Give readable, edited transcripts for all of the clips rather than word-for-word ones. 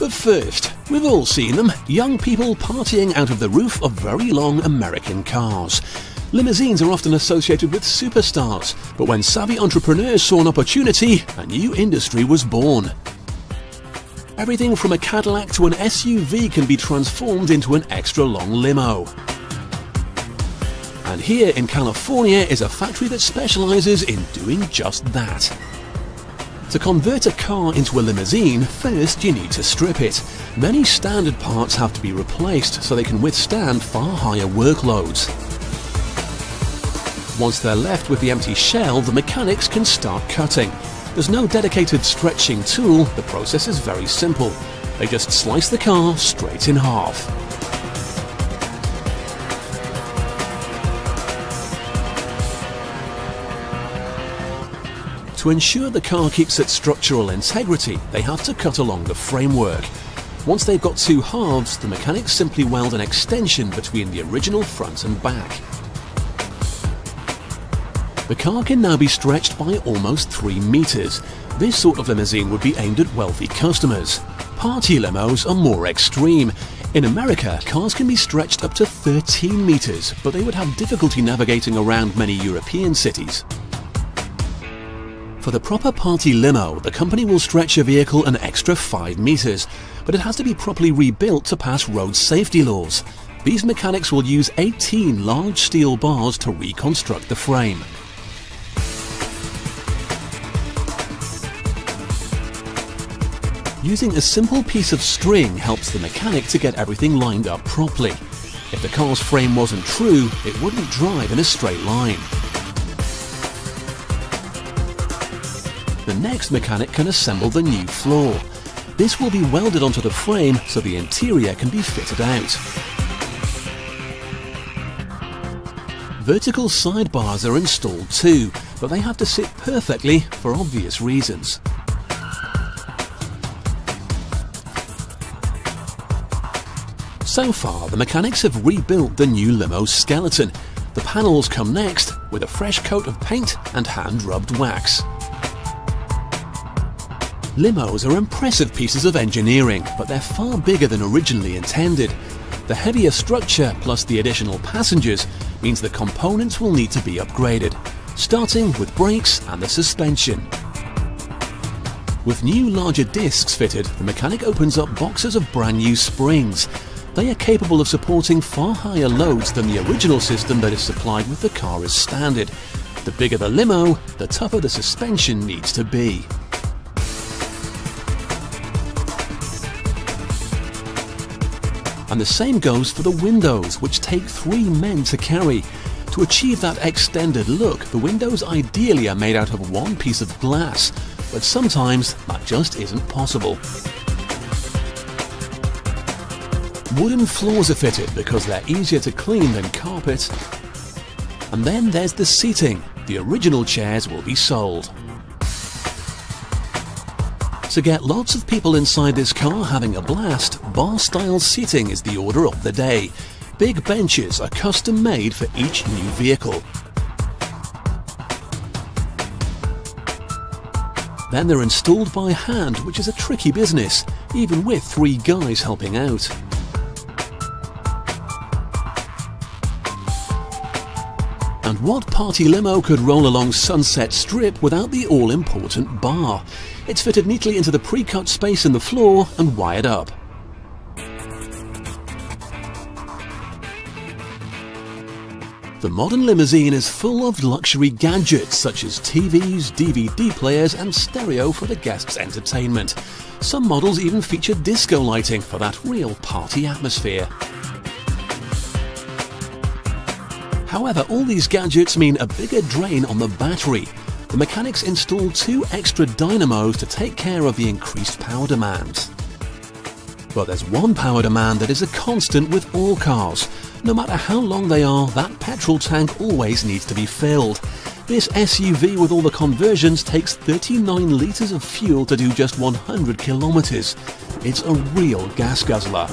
But first, we've all seen them, young people partying out of the roof of very long American cars. Limousines are often associated with superstars, but when savvy entrepreneurs saw an opportunity, a new industry was born. Everything from a Cadillac to an SUV can be transformed into an extra-long limo. And here in California is a factory that specializes in doing just that. To convert a car into a limousine, first you need to strip it. Many standard parts have to be replaced so they can withstand far higher workloads. Once they're left with the empty shell, the mechanics can start cutting. There's no dedicated stretching tool, the process is very simple. They just slice the car straight in half. To ensure the car keeps its structural integrity, they have to cut along the framework. Once they've got two halves, the mechanics simply weld an extension between the original front and back. The car can now be stretched by almost 3 meters. This sort of limousine would be aimed at wealthy customers. Party limos are more extreme. In America, cars can be stretched up to 13 meters, but they would have difficulty navigating around many European cities. For the proper party limo, the company will stretch a vehicle an extra 5 meters, but it has to be properly rebuilt to pass road safety laws. These mechanics will use 18 large steel bars to reconstruct the frame. Using a simple piece of string helps the mechanic to get everything lined up properly. If the car's frame wasn't true, it wouldn't drive in a straight line. The next mechanic can assemble the new floor. This will be welded onto the frame so the interior can be fitted out. Vertical sidebars are installed too, but they have to sit perfectly for obvious reasons. So far, the mechanics have rebuilt the new limo skeleton. The panels come next with a fresh coat of paint and hand-rubbed wax. Limos are impressive pieces of engineering, but they're far bigger than originally intended. The heavier structure plus the additional passengers means the components will need to be upgraded, starting with brakes and the suspension. With new larger discs fitted, the mechanic opens up boxes of brand new springs. They are capable of supporting far higher loads than the original system that is supplied with the car as standard. The bigger the limo, the tougher the suspension needs to be. And the same goes for the windows, which take 3 men to carry. To achieve that extended look, the windows ideally are made out of one piece of glass, but sometimes that just isn't possible. Wooden floors are fitted because they're easier to clean than carpet. And then there's the seating. The original chairs will be sold. To get lots of people inside this car having a blast, bar-style seating is the order of the day. Big benches are custom made for each new vehicle. Then they're installed by hand, which is a tricky business, even with 3 guys helping out. And what party limo could roll along Sunset Strip without the all-important bar? It's fitted neatly into the pre-cut space in the floor and wired up. The modern limousine is full of luxury gadgets such as TVs, DVD players and stereo for the guests' entertainment. Some models even feature disco lighting for that real party atmosphere. However, all these gadgets mean a bigger drain on the battery. The mechanics install 2 extra dynamos to take care of the increased power demand. But there's one power demand that is a constant with all cars. No matter how long they are, that petrol tank always needs to be filled. This SUV with all the conversions takes 39 litres of fuel to do just 100 kilometers. It's a real gas guzzler.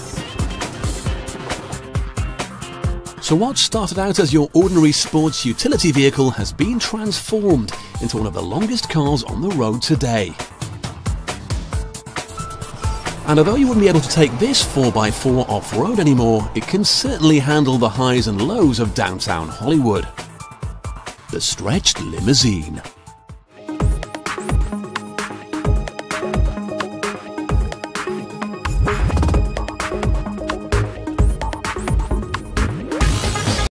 So what started out as your ordinary sports utility vehicle has been transformed into one of the longest cars on the road today. And although you wouldn't be able to take this 4x4 off-road anymore, it can certainly handle the highs and lows of downtown Hollywood. The stretched limousine.